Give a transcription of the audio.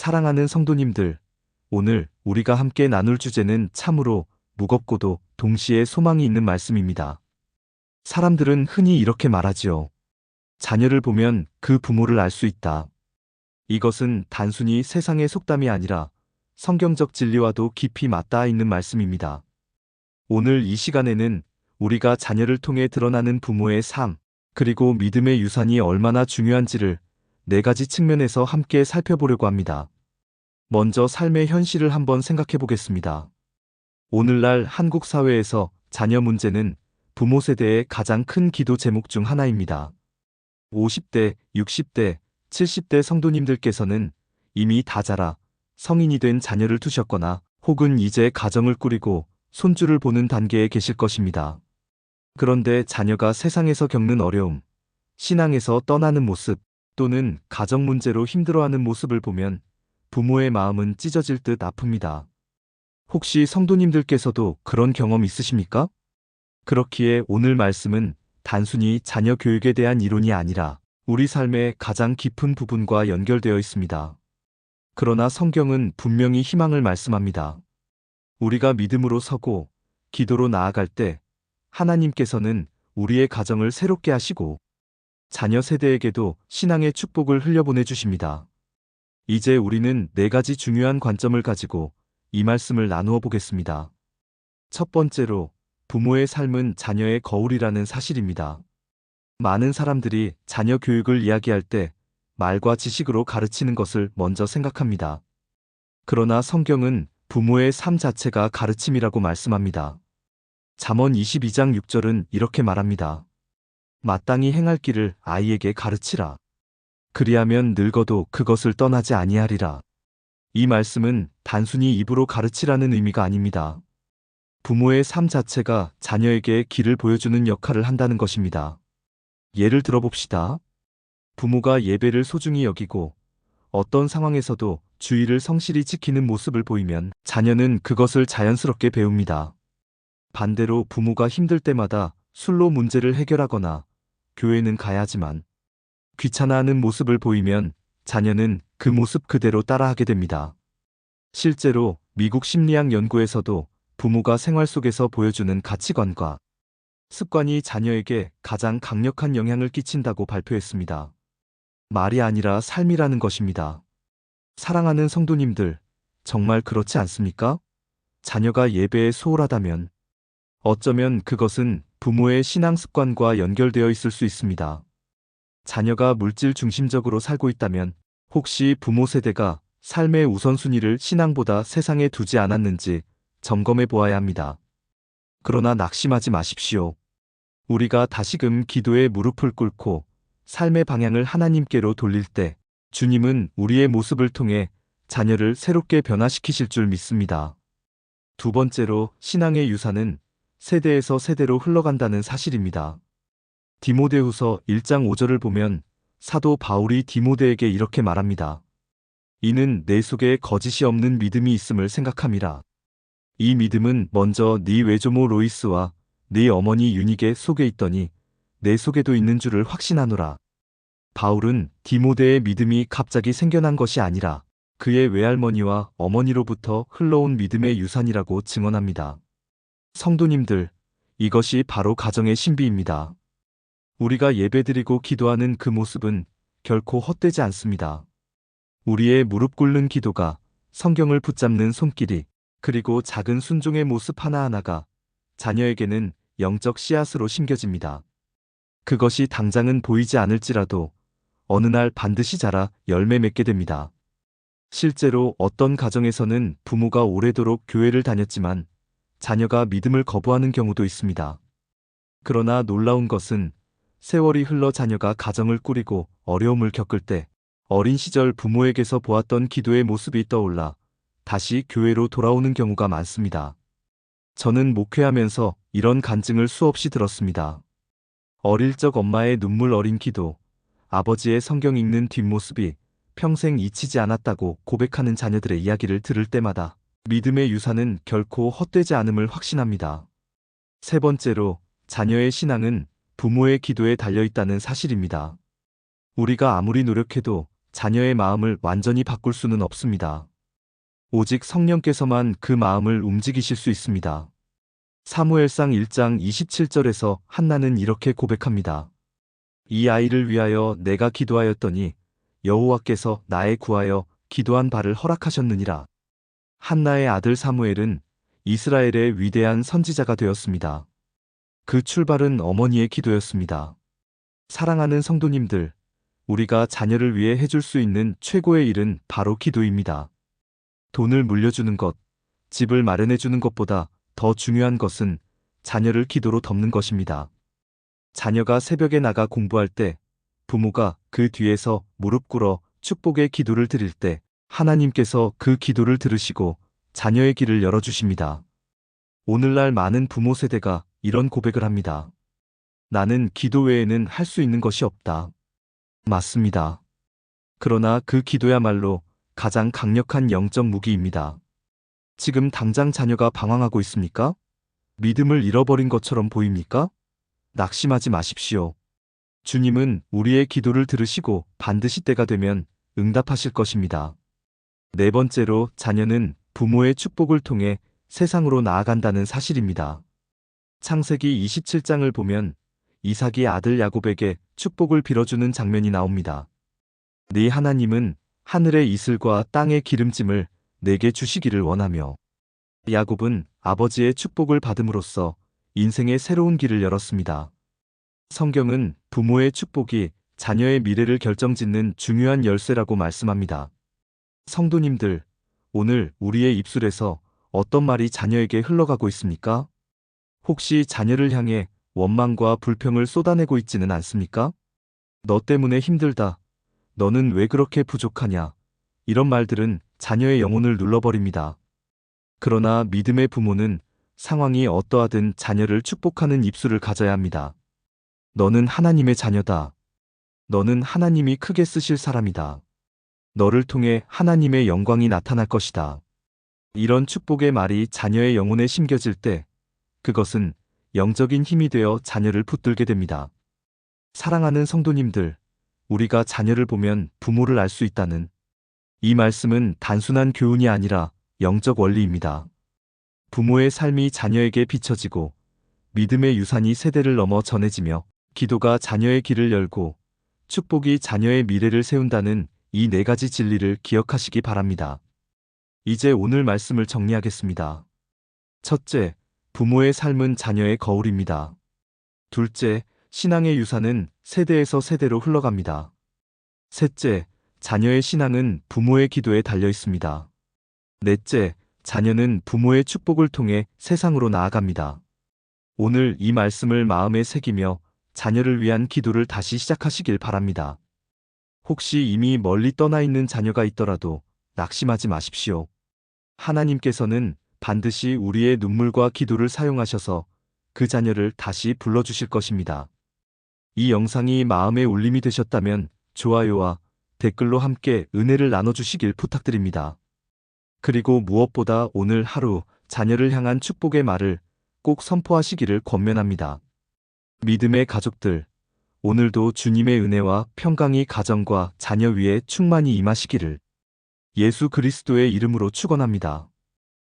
사랑하는 성도님들, 오늘 우리가 함께 나눌 주제는 참으로 무겁고도 동시에 소망이 있는 말씀입니다. 사람들은 흔히 이렇게 말하지요. 자녀를 보면 그 부모를 알 수 있다. 이것은 단순히 세상의 속담이 아니라 성경적 진리와도 깊이 맞닿아 있는 말씀입니다. 오늘 이 시간에는 우리가 자녀를 통해 드러나는 부모의 삶, 그리고 믿음의 유산이 얼마나 중요한지를 네 가지 측면에서 함께 살펴보려고 합니다. 먼저 삶의 현실을 한번 생각해 보겠습니다. 오늘날 한국 사회에서 자녀 문제는 부모 세대의 가장 큰 기도 제목 중 하나입니다. 50대, 60대, 70대 성도님들께서는 이미 다 자라 성인이 된 자녀를 두셨거나 혹은 이제 가정을 꾸리고 손주를 보는 단계에 계실 것입니다. 그런데 자녀가 세상에서 겪는 어려움, 신앙에서 떠나는 모습, 또는 가정 문제로 힘들어하는 모습을 보면 부모의 마음은 찢어질 듯 아픕니다. 혹시 성도님들께서도 그런 경험 있으십니까? 그렇기에 오늘 말씀은 단순히 자녀 교육에 대한 이론이 아니라 우리 삶의 가장 깊은 부분과 연결되어 있습니다. 그러나 성경은 분명히 희망을 말씀합니다. 우리가 믿음으로 서고 기도로 나아갈 때 하나님께서는 우리의 가정을 새롭게 하시고 자녀 세대에게도 신앙의 축복을 흘려보내 주십니다. 이제 우리는 네 가지 중요한 관점을 가지고 이 말씀을 나누어 보겠습니다. 첫 번째로, 부모의 삶은 자녀의 거울이라는 사실입니다. 많은 사람들이 자녀 교육을 이야기할 때 말과 지식으로 가르치는 것을 먼저 생각합니다. 그러나 성경은 부모의 삶 자체가 가르침이라고 말씀합니다. 잠언 22장 6절은 이렇게 말합니다. 마땅히 행할 길을 아이에게 가르치라. 그리하면 늙어도 그것을 떠나지 아니하리라. 이 말씀은 단순히 입으로 가르치라는 의미가 아닙니다. 부모의 삶 자체가 자녀에게 길을 보여주는 역할을 한다는 것입니다. 예를 들어봅시다. 부모가 예배를 소중히 여기고 어떤 상황에서도 주의를 성실히 지키는 모습을 보이면 자녀는 그것을 자연스럽게 배웁니다. 반대로 부모가 힘들 때마다 술로 문제를 해결하거나 교회는 가야 하지만 귀찮아하는 모습을 보이면 자녀는 그 모습 그대로 따라하게 됩니다. 실제로 미국 심리학 연구에서도 부모가 생활 속에서 보여주는 가치관과 습관이 자녀에게 가장 강력한 영향을 끼친다고 발표했습니다. 말이 아니라 삶이라는 것입니다. 사랑하는 성도님들, 정말 그렇지 않습니까? 자녀가 예배에 소홀하다면 어쩌면 그것은 부모의 신앙 습관과 연결되어 있을 수 있습니다. 자녀가 물질 중심적으로 살고 있다면 혹시 부모 세대가 삶의 우선순위를 신앙보다 세상에 두지 않았는지 점검해 보아야 합니다. 그러나 낙심하지 마십시오. 우리가 다시금 기도에 무릎을 꿇고 삶의 방향을 하나님께로 돌릴 때 주님은 우리의 모습을 통해 자녀를 새롭게 변화시키실 줄 믿습니다. 두 번째로, 신앙의 유산은 세대에서 세대로 흘러간다는 사실입니다. 디모데후서 1장 5절을 보면 사도 바울이 디모데에게 이렇게 말합니다. 이는 내 속에 거짓이 없는 믿음이 있음을 생각함이라. 이 믿음은 먼저 네 외조모 로이스와 네 어머니 유니게 속에 있더니 내 속에도 있는 줄을 확신하노라. 바울은 디모데의 믿음이 갑자기 생겨난 것이 아니라 그의 외할머니와 어머니로부터 흘러온 믿음의 유산이라고 증언합니다. 성도님들, 이것이 바로 가정의 신비입니다. 우리가 예배드리고 기도하는 그 모습은 결코 헛되지 않습니다. 우리의 무릎 꿇는 기도가, 성경을 붙잡는 손길이, 그리고 작은 순종의 모습 하나하나가 자녀에게는 영적 씨앗으로 심겨집니다. 그것이 당장은 보이지 않을지라도 어느 날 반드시 자라 열매 맺게 됩니다. 실제로 어떤 가정에서는 부모가 오래도록 교회를 다녔지만 자녀가 믿음을 거부하는 경우도 있습니다. 그러나 놀라운 것은 세월이 흘러 자녀가 가정을 꾸리고 어려움을 겪을 때 어린 시절 부모에게서 보았던 기도의 모습이 떠올라 다시 교회로 돌아오는 경우가 많습니다. 저는 목회하면서 이런 간증을 수없이 들었습니다. 어릴 적 엄마의 눈물 어린 기도, 아버지의 성경 읽는 뒷모습이 평생 잊히지 않았다고 고백하는 자녀들의 이야기를 들을 때마다 믿음의 유산은 결코 헛되지 않음을 확신합니다. 세 번째로, 자녀의 신앙은 부모의 기도에 달려있다는 사실입니다. 우리가 아무리 노력해도 자녀의 마음을 완전히 바꿀 수는 없습니다. 오직 성령께서만 그 마음을 움직이실 수 있습니다. 사무엘상 1장 27절에서 한나는 이렇게 고백합니다. 이 아이를 위하여 내가 기도하였더니 여호와께서 나의 구하여 기도한 바를 허락하셨느니라. 한나의 아들 사무엘은 이스라엘의 위대한 선지자가 되었습니다. 그 출발은 어머니의 기도였습니다. 사랑하는 성도님들, 우리가 자녀를 위해 해줄 수 있는 최고의 일은 바로 기도입니다. 돈을 물려주는 것, 집을 마련해주는 것보다 더 중요한 것은 자녀를 기도로 덮는 것입니다. 자녀가 새벽에 나가 공부할 때, 부모가 그 뒤에서 무릎 꿇어 축복의 기도를 드릴 때, 하나님께서 그 기도를 들으시고 자녀의 길을 열어주십니다. 오늘날 많은 부모 세대가 이런 고백을 합니다. 나는 기도 외에는 할 수 있는 것이 없다. 맞습니다. 그러나 그 기도야말로 가장 강력한 영적 무기입니다. 지금 당장 자녀가 방황하고 있습니까? 믿음을 잃어버린 것처럼 보입니까? 낙심하지 마십시오. 주님은 우리의 기도를 들으시고 반드시 때가 되면 응답하실 것입니다. 네 번째로 자녀는 부모의 축복을 통해 세상으로 나아간다는 사실입니다. 창세기 27장을 보면 이삭이 아들 야곱에게 축복을 빌어주는 장면이 나옵니다. 네 하나님은 하늘의 이슬과 땅의 기름짐을 내게 주시기를 원하며 야곱은 아버지의 축복을 받음으로써 인생의 새로운 길을 열었습니다. 성경은 부모의 축복이 자녀의 미래를 결정짓는 중요한 열쇠라고 말씀합니다. 성도님들, 오늘 우리의 입술에서 어떤 말이 자녀에게 흘러가고 있습니까? 혹시 자녀를 향해 원망과 불평을 쏟아내고 있지는 않습니까? 너 때문에 힘들다. 너는 왜 그렇게 부족하냐? 이런 말들은 자녀의 영혼을 눌러버립니다. 그러나 믿음의 부모는 상황이 어떠하든 자녀를 축복하는 입술을 가져야 합니다. 너는 하나님의 자녀다. 너는 하나님이 크게 쓰실 사람이다. 너를 통해 하나님의 영광이 나타날 것이다. 이런 축복의 말이 자녀의 영혼에 심겨질 때 그것은 영적인 힘이 되어 자녀를 붙들게 됩니다. 사랑하는 성도님들, 우리가 자녀를 보면 부모를 알 수 있다는 이 말씀은 단순한 교훈이 아니라 영적 원리입니다. 부모의 삶이 자녀에게 비춰지고 믿음의 유산이 세대를 넘어 전해지며 기도가 자녀의 길을 열고 축복이 자녀의 미래를 세운다는 이 네 가지 진리를 기억하시기 바랍니다. 이제 오늘 말씀을 정리하겠습니다. 첫째, 부모의 삶은 자녀의 거울입니다. 둘째, 신앙의 유산은 세대에서 세대로 흘러갑니다. 셋째, 자녀의 신앙은 부모의 기도에 달려 있습니다. 넷째, 자녀는 부모의 축복을 통해 세상으로 나아갑니다. 오늘 이 말씀을 마음에 새기며 자녀를 위한 기도를 다시 시작하시길 바랍니다. 혹시 이미 멀리 떠나 있는 자녀가 있더라도 낙심하지 마십시오. 하나님께서는 반드시 우리의 눈물과 기도를 사용하셔서 그 자녀를 다시 불러주실 것입니다. 이 영상이 마음의 울림이 되셨다면 좋아요와 댓글로 함께 은혜를 나눠주시길 부탁드립니다. 그리고 무엇보다 오늘 하루 자녀를 향한 축복의 말을 꼭 선포하시기를 권면합니다. 믿음의 가족들, 오늘도 주님의 은혜와 평강이 가정과 자녀 위에 충만히 임하시기를 예수 그리스도의 이름으로 축원합니다.